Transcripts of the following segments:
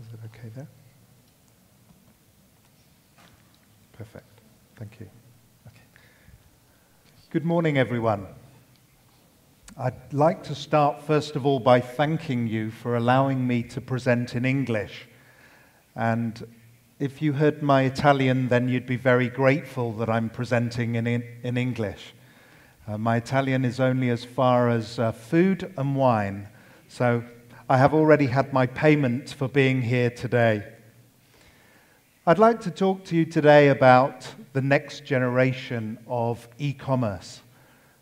Is it okay there? Perfect. Thank you. Okay. Good morning, everyone. I'd like to start, first of all, by thanking you for allowing me to present in English. And if you heard my Italian, then you'd be very grateful that I'm presenting in English. My Italian is only as far as food and wine, so I have already had my payment for being here today. I'd like to talk to you today about the next generation of e-commerce.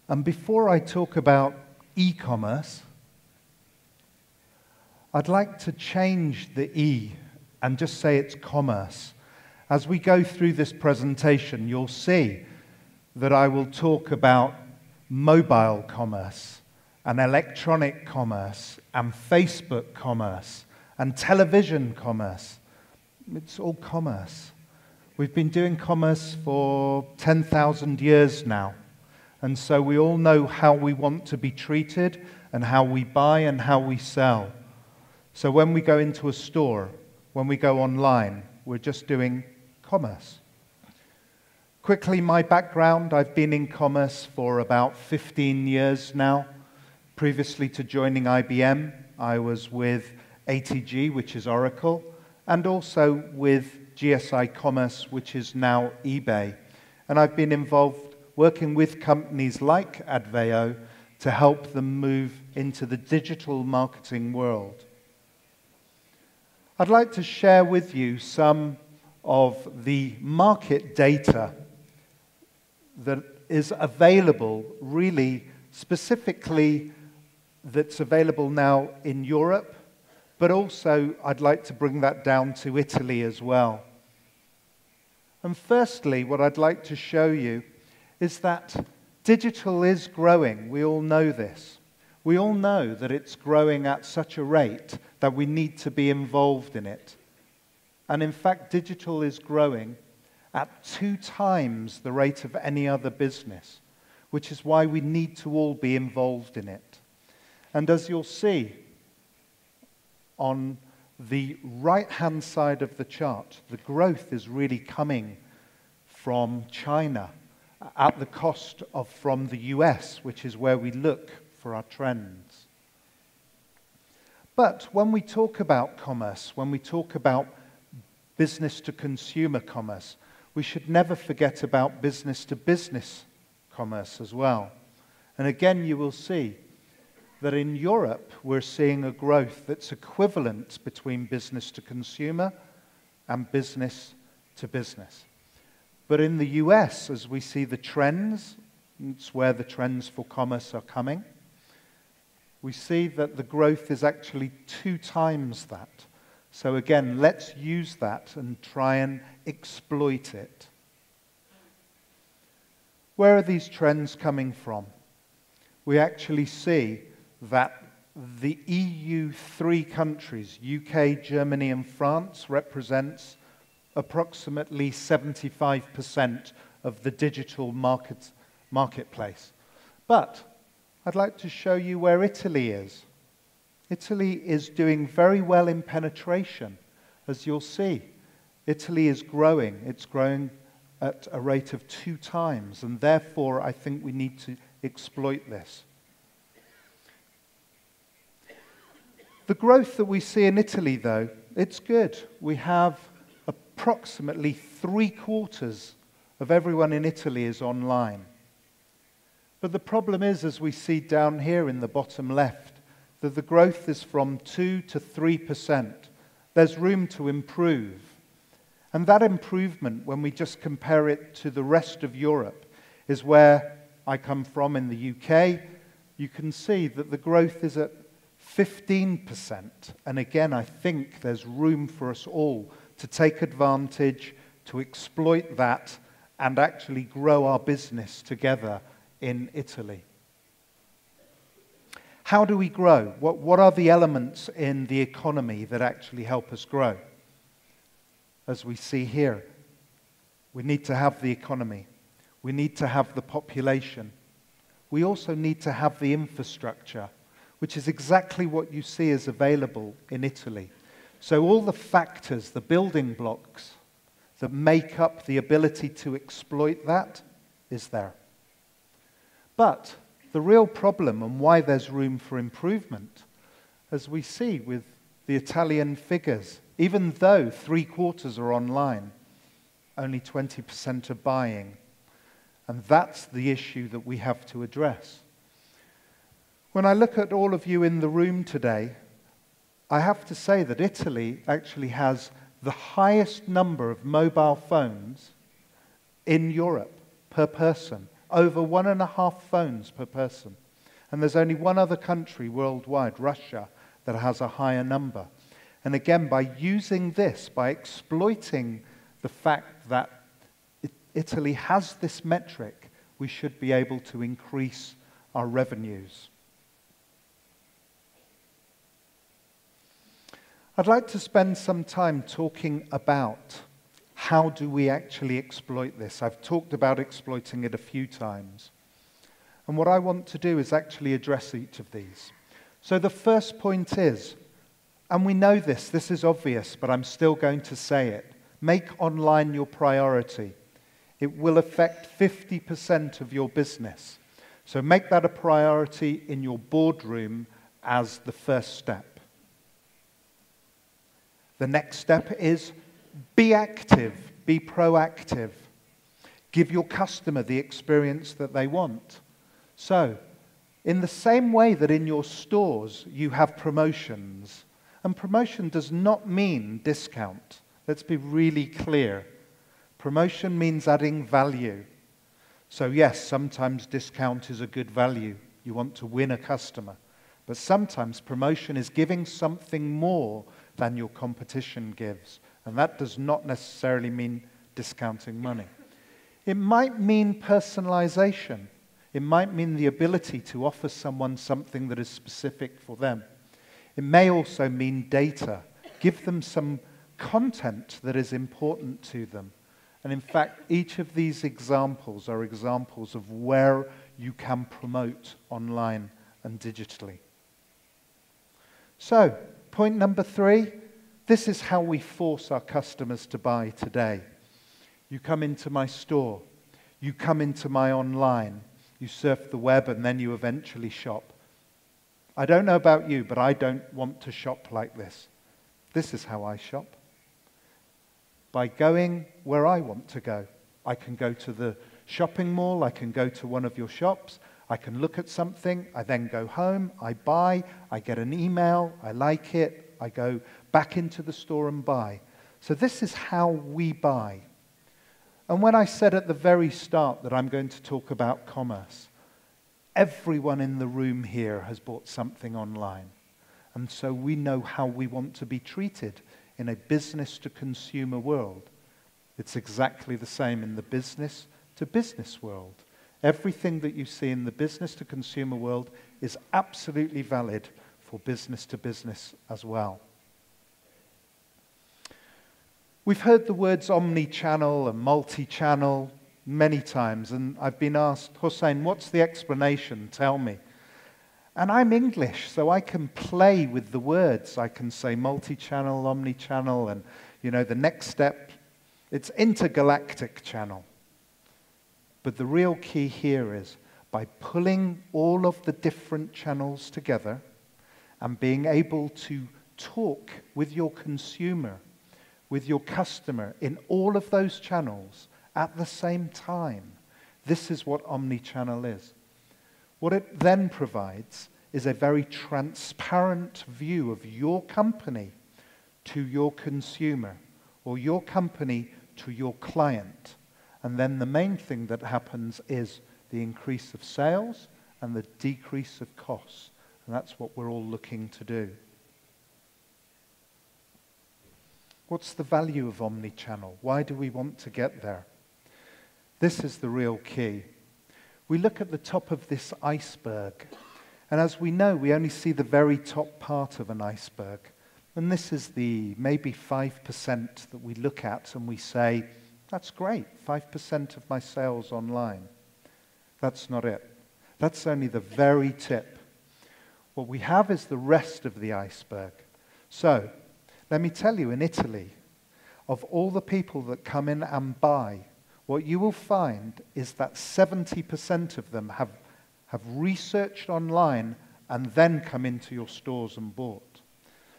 And before I talk about e-commerce, I'd like to change the E and just say it's commerce. As we go through this presentation, you'll see that I will talk about mobile commerce and electronic commerce and Facebook commerce and television commerce. It's all commerce. We've been doing commerce for 10,000 years now. And so we all know how we want to be treated and how we buy and how we sell. So when we go into a store, when we go online, we're just doing commerce. Quickly, my background, I've been in commerce for about 15 years now. Previously to joining IBM, I was with ATG, which is Oracle, and also with GSI Commerce, which is now eBay. And I've been involved working with companies like ADVEO to help them move into the digital marketing world. I'd like to share with you some of the market data that is available, really specifically that's available now in Europe, but also I'd like to bring that down to Italy as well. And firstly, what I'd like to show you is that digital is growing. We all know this. We all know that it's growing at such a rate that we need to be involved in it. And in fact, digital is growing at 2 times the rate of any other business, which is why we need to all be involved in it. And as you'll see on the right-hand side of the chart, the growth is really coming from China at the cost of from the US, which is where we look for our trends. But when we talk about commerce, when we talk about business-to-consumer commerce, we should never forget about business-to-business commerce as well. And again, you will see that in Europe, we're seeing a growth that's equivalent between business-to-consumer and business-to-business. But in the US, as we see the trends, it's where the trends for commerce are coming, we see that the growth is actually 2 times that. So again, let's use that and try and exploit it. Where are these trends coming from? We actually see that the EU 3 countries, UK, Germany, and France, represents approximately 75% of the digital marketplace. But I'd like to show you where Italy is. Italy is doing very well in penetration. As you'll see, Italy is growing. It's growing at a rate of 2 times, and therefore I think we need to exploit this. The growth that we see in Italy, though, it's good. We have approximately 3/4 of everyone in Italy is online. But the problem is, as we see down here in the bottom left, that the growth is from 2 to 3%. There's room to improve. And that improvement, when we just compare it to the rest of Europe, is where I come from in the UK. You can see that the growth is at 15%. And again, I think there's room for us all to take advantage, to exploit that, and actually grow our business together in Italy. How do we grow? What are the elements in the economy that actually help us grow? As we see here, we need to have the economy. We need to have the population. We also need to have the infrastructure, which is exactly what you see is available in Italy. So all the factors, the building blocks that make up the ability to exploit that is there. But the real problem and why there's room for improvement, as we see with the Italian figures, even though 3/4 are online, only 20% are buying. And that's the issue that we have to address. When I look at all of you in the room today, I have to say that Italy actually has the highest number of mobile phones in Europe per person. Over 1.5 phones per person. And there's only one other country worldwide, Russia, that has a higher number. And again, by using this, by exploiting the fact that Italy has this metric, we should be able to increase our revenues. I'd like to spend some time talking about how do we actually exploit this. I've talked about exploiting it a few times. And what I want to do is actually address each of these. So the first point is, and we know this is obvious, but I'm still going to say it, make online your priority. It will affect 50% of your business. So make that a priority in your boardroom as the first step. The next step is be active, be proactive. Give your customer the experience that they want. So, in the same way that in your stores you have promotions, and promotion does not mean discount. Let's be really clear. Promotion means adding value. So yes, sometimes discount is a good value. You want to win a customer. But sometimes promotion is giving something more than your competition gives. And that does not necessarily mean discounting money. It might mean personalization. It might mean the ability to offer someone something that is specific for them. It may also mean data. Give them some content that is important to them. And in fact, each of these examples are examples of where you can promote online and digitally. So, point number 3, this is how we force our customers to buy today. You come into my store, you come into my online, you surf the web, and then you eventually shop. I don't know about you, but I don't want to shop like this. This is how I shop. By going where I want to go. I can go to the shopping mall, I can go to one of your shops, I can look at something, I then go home, I buy, I get an email, I like it, I go back into the store and buy. So this is how we buy. And when I said at the very start that I'm going to talk about commerce, everyone in the room here has bought something online. And so we know how we want to be treated in a business-to-consumer world. It's exactly the same in the business-to-business world. Everything that you see in the business-to-consumer world is absolutely valid for business-to-business as well. We've heard the words omni-channel and multi-channel many times, and I've been asked, Hosein, what's the explanation? Tell me. And I'm English, so I can play with the words. I can say multi-channel, omni-channel, and the next step, it's intergalactic channel. But the real key here is by pulling all of the different channels together and being able to talk with your consumer, with your customer in all of those channels at the same time. This is what omni-channel is. What it then provides is a very transparent view of your company to your consumer or your company to your client. And then the main thing that happens is the increase of sales and the decrease of costs. And that's what we're all looking to do. What's the value of omni-channel? Why do we want to get there? This is the real key. We look at the top of this iceberg, and as we know, we only see the very top part of an iceberg. And this is the maybe 5% that we look at and we say, that's great, 5% of my sales online. That's not it. That's only the very tip. What we have is the rest of the iceberg. So, Let me tell you, in Italy, of all the people that come in and buy, what you will find is that 70% of them have researched online and then come into your stores and bought.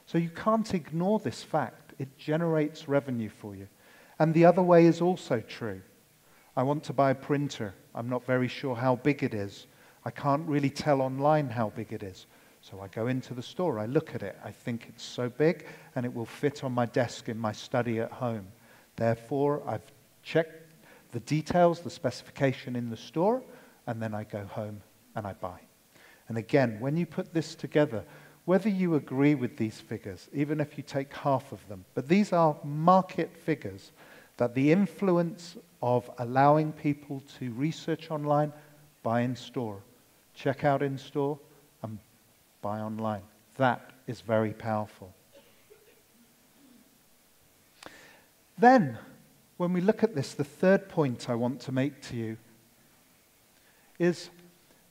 So you can't ignore this fact. It generates revenue for you. And the other way is also true. I want to buy a printer. I'm not very sure how big it is. I can't really tell online how big it is. So I go into the store, I look at it, I think it's so big and it will fit on my desk in my study at home. Therefore, I've checked the details, the specification in the store, and then I go home and I buy. And again, when you put this together, whether you agree with these figures, even if you take half of them, but these are market figures, that the influence of allowing people to research online, buy in store, check out in store, and buy online. That is very powerful. Then, when we look at this, the third point I want to make to you is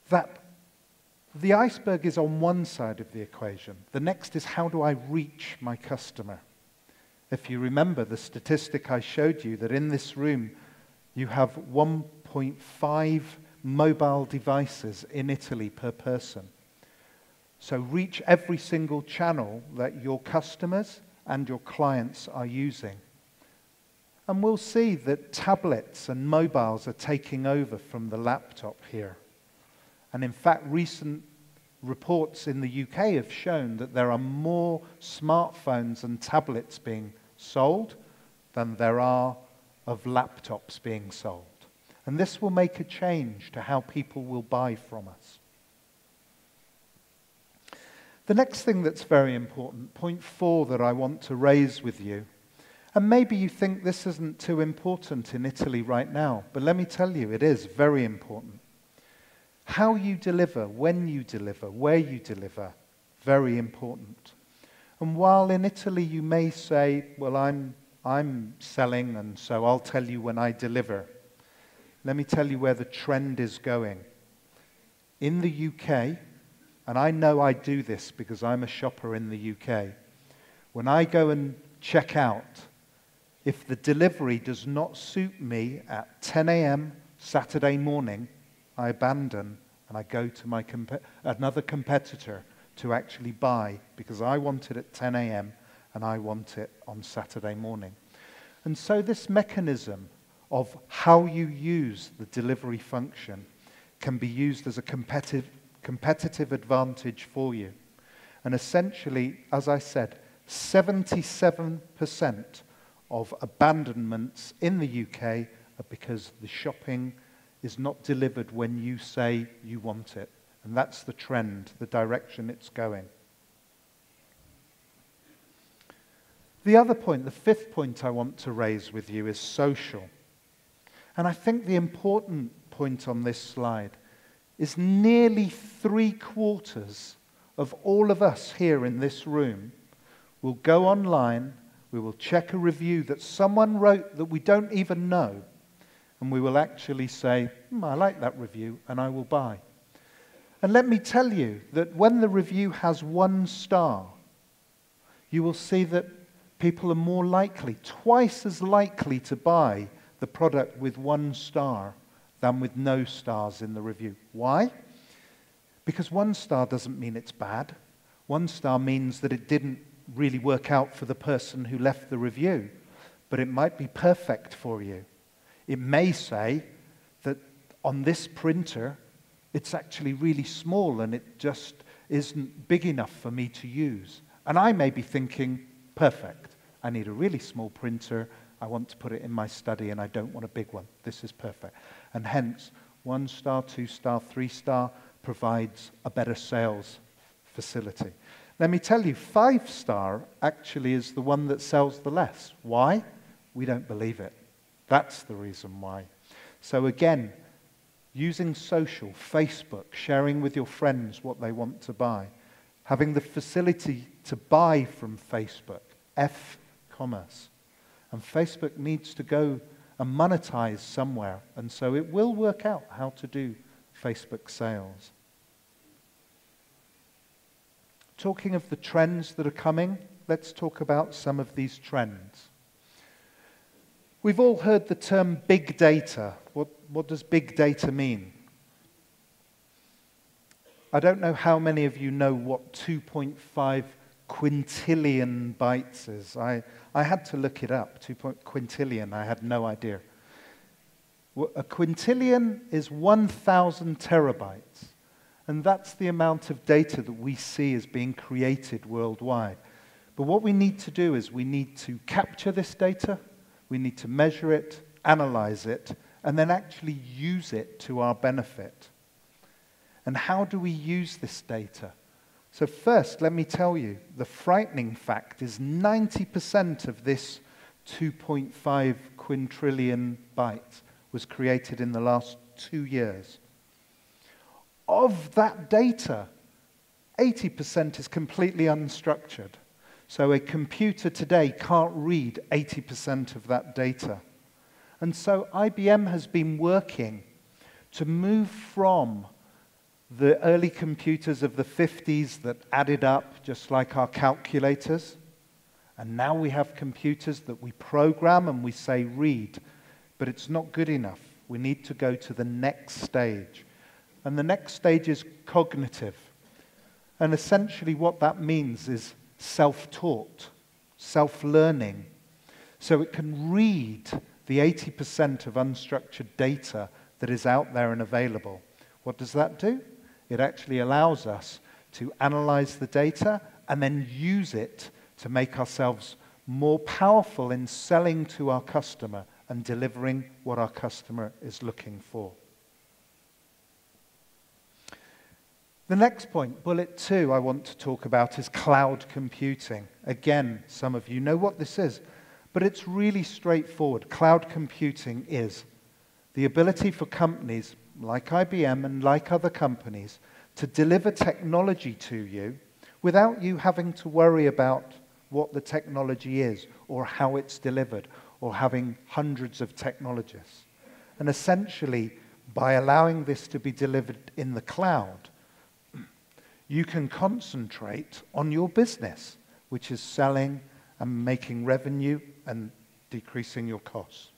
that the iceberg is on one side of the equation. The next is, how do I reach my customer? If you remember the statistic I showed you, that in this room you have 1.5 mobile devices in Italy per person. So reach every single channel that your customers and your clients are using. And we'll see that tablets and mobiles are taking over from the laptop here. And in fact, recent reports in the UK have shown that there are more smartphones and tablets being sold than there are of laptops being sold. And this will make a change to how people will buy from us. The next thing that's very important, point 4 that I want to raise with you, and maybe you think this isn't too important in Italy right now, but let me tell you, it is very important. How you deliver, when you deliver, where you deliver, very important. And while in Italy you may say, well, I'm selling and so I'll tell you when I deliver. Let me tell you where the trend is going. In the UK, and I know I do this because I'm a shopper in the UK, when I go and check out, if the delivery does not suit me at 10 a.m. Saturday morning, I abandon and I go to another competitor to actually buy because I want it at 10 a.m. and I want it on Saturday morning. And so this mechanism of how you use the delivery function can be used as a competitive advantage for you. And essentially, as I said, 77% of abandonments in the UK are because the shopping is not delivered when you say you want it. And that's the trend, the direction it's going. The other point, the fifth point I want to raise with you is social. And I think the important point on this slide is nearly 3/4 of all of us here in this room will go online, we will check a review that someone wrote that we don't even know, and we will actually say, I like that review, and I will buy. And let me tell you that when the review has 1 star, you will see that people are more likely, twice as likely to buy the product with 1 star than with no stars in the review. Why? Because 1 star doesn't mean it's bad. 1 star means that it didn't really work out for the person who left the review, but it might be perfect for you. It may say that on this printer, it's actually really small and it just isn't big enough for me to use. And I may be thinking, perfect, I need a really small printer, I want to put it in my study and I don't want a big one. This is perfect. And hence, 1 star, 2 star, 3 star provides a better sales facility. Let me tell you, 5 star actually is the one that sells the less. Why? We don't believe it. That's the reason why. So again, using social, Facebook, sharing with your friends what they want to buy, having the facility to buy from Facebook, F-commerce. And Facebook needs to go and monetize somewhere, and so it will work out how to do Facebook sales. Talking of the trends that are coming, let's talk about some of these trends. We've all heard the term big data. What does big data mean? I don't know how many of you know what 2.5 quintillion bytes is. I had to look it up, quintillion, I had no idea. A quintillion is 1,000 terabytes, and that's the amount of data that we see as being created worldwide. But what we need to do is we need to capture this data, we need to measure it, analyze it, and then actually use it to our benefit. And how do we use this data? So first, let me tell you, the frightening fact is 90% of this 2.5 quintillion bytes was created in the last 2 years. Of that data, 80% is completely unstructured. So a computer today can't read 80% of that data. And so IBM has been working to move from the early computers of the 50s that added up just like our calculators, and now we have computers that we program and we say read, but it's not good enough. We need to go to the next stage. And the next stage is cognitive. And essentially what that means is self-taught, self-learning. So it can read the 80% of unstructured data that is out there and available. What does that do? It actually allows us to analyze the data and then use it to make ourselves more powerful in selling to our customer and delivering what our customer is looking for. The next point, bullet 2, I want to talk about is cloud computing. Again, some of you know what this is, but it's really straightforward. Cloud computing is the ability for companies like IBM and like other companies to deliver technology to you without you having to worry about what the technology is or how it's delivered or having hundreds of technologists. And essentially, by allowing this to be delivered in the cloud, you can concentrate on your business, which is selling and making revenue and decreasing your costs.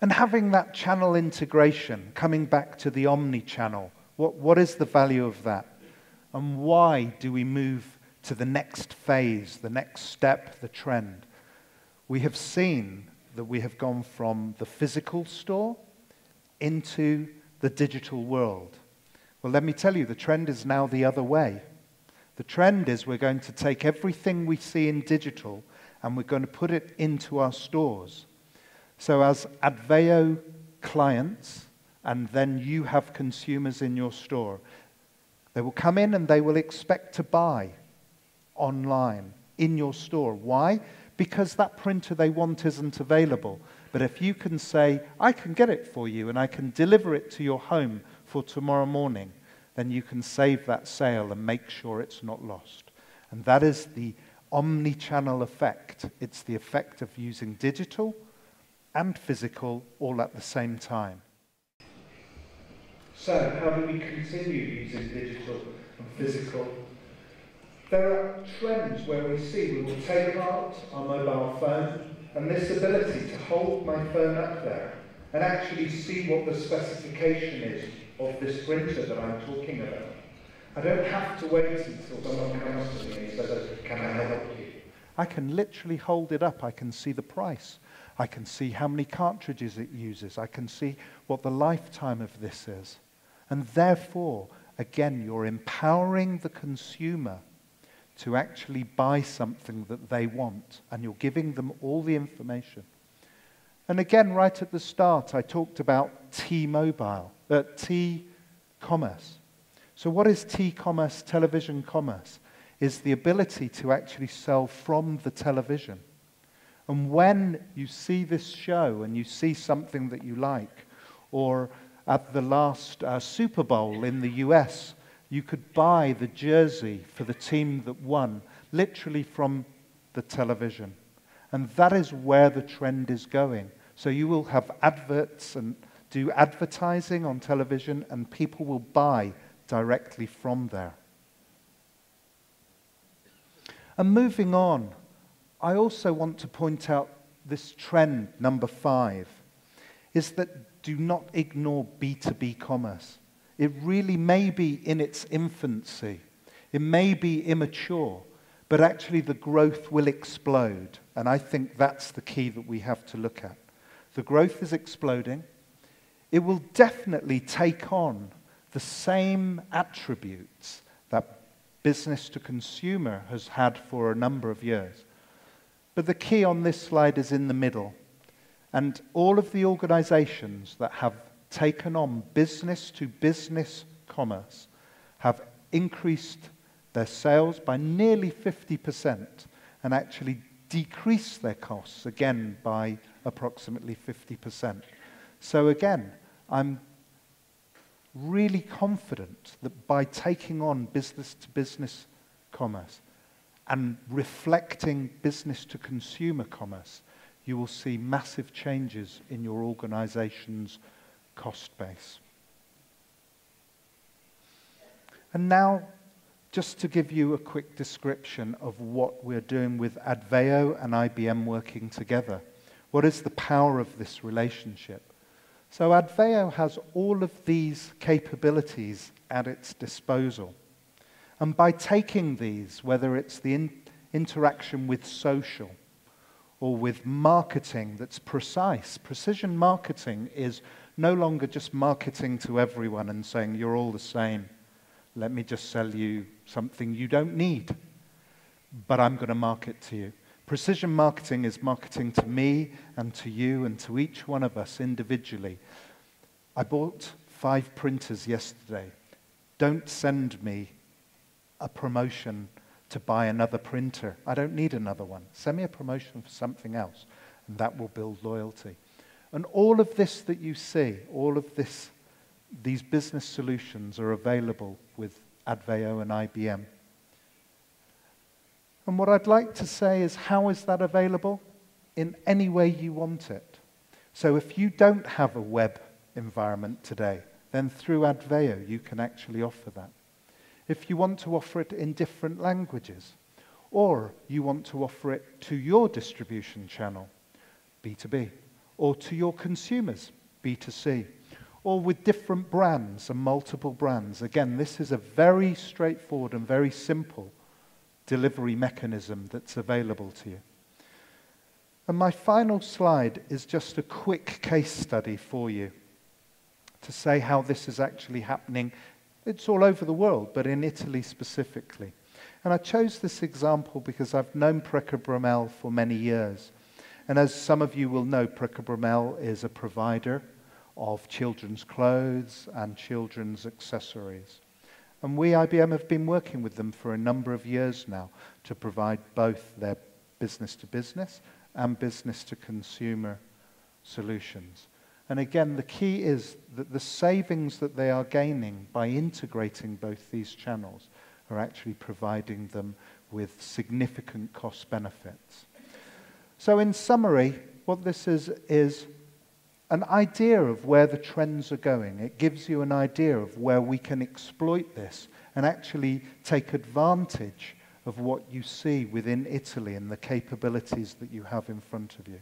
And having that channel integration, coming back to the omni-channel, what is the value of that? And why do we move to the next phase, the next step, the trend? We have seen that we have gone from the physical store into the digital world. Well, let me tell you, the trend is now the other way. The trend is we're going to take everything we see in digital and we're going to put it into our stores. So as ADVEO clients, and then you have consumers in your store, they will come in and they will expect to buy online in your store. Why? Because that printer they want isn't available. But if you can say, I can get it for you and I can deliver it to your home for tomorrow morning, then you can save that sale and make sure it's not lost. And that is the omni-channel effect. It's the effect of using digital and physical all at the same time. So, how do we continue using digital and physical? There are trends where we see we will take out our mobile phone and this ability to hold my phone up there and actually see what the specification is of this printer that I'm talking about. I don't have to wait until someone comes to me and says, can I help you? I can literally hold it up. I can see the price. I can see how many cartridges it uses. I can see what the lifetime of this is. And therefore, again, you're empowering the consumer to actually buy something that they want, and you're giving them all the information. And again, right at the start, I talked about T-Commerce. So what is T-Commerce, television commerce? Is the ability to actually sell from the television. And when you see this show and you see something that you like, or at the last Super Bowl in the US, you could buy the jersey for the team that won, literally from the television. And that is where the trend is going. So you will have adverts and do advertising on television, and people will buy directly from there. And moving on, I also want to point out this trend, number 5, is that do not ignore B2B commerce. It really may be in its infancy. It may be immature, but actually the growth will explode. And I think that's the key that we have to look at. The growth is exploding. It will definitely take on the same attributes that business to consumer has had for a number of years. But the key on this slide is in the middle. And all of the organizations that have taken on business to business commerce have increased their sales by nearly 50% and actually decreased their costs again by approximately 50%. So again, I'm really confident that by taking on business to business commerce and reflecting business to consumer commerce, you will see massive changes in your organization's cost base. And now, just to give you a quick description of what we're doing with ADVEO and IBM working together. What is the power of this relationship? So ADVEO has all of these capabilities at its disposal. And by taking these, whether it's the interaction with social or with marketing that's precise, precision marketing is no longer just marketing to everyone and saying, you're all the same. Let me just sell you something you don't need, but I'm going to market to you. Precision marketing is marketing to me and to you and to each one of us individually. I bought 5 printers yesterday. Don't send me a promotion to buy another printer. I don't need another one. Send me a promotion for something else, and that will build loyalty. And all of this that you see, all of these business solutions are available with ADVEO and IBM. And what I'd like to say is, how is that available? In any way you want it. So if you don't have a web environment today, then through ADVEO you can actually offer that. If you want to offer it in different languages, or you want to offer it to your distribution channel, B2B, or to your consumers, B2C, or with different brands and multiple brands. Again, this is a very straightforward and very simple delivery mechanism that's available to you. And my final slide is just a quick case study for you to say how this is actually happening. It's all over the world, but in Italy specifically. And I chose this example because I've known Preka Bromell for many years. And as some of you will know, Preka Bromell is a provider of children's clothes and children's accessories. And we, IBM, have been working with them for a number of years now to provide both their business-to-business and business-to-consumer solutions. And again, the key is that the savings that they are gaining by integrating both these channels are actually providing them with significant cost benefits. So in summary, what this is an idea of where the trends are going. It gives you an idea of where we can exploit this and actually take advantage of what you see within Italy and the capabilities that you have in front of you.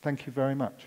Thank you very much.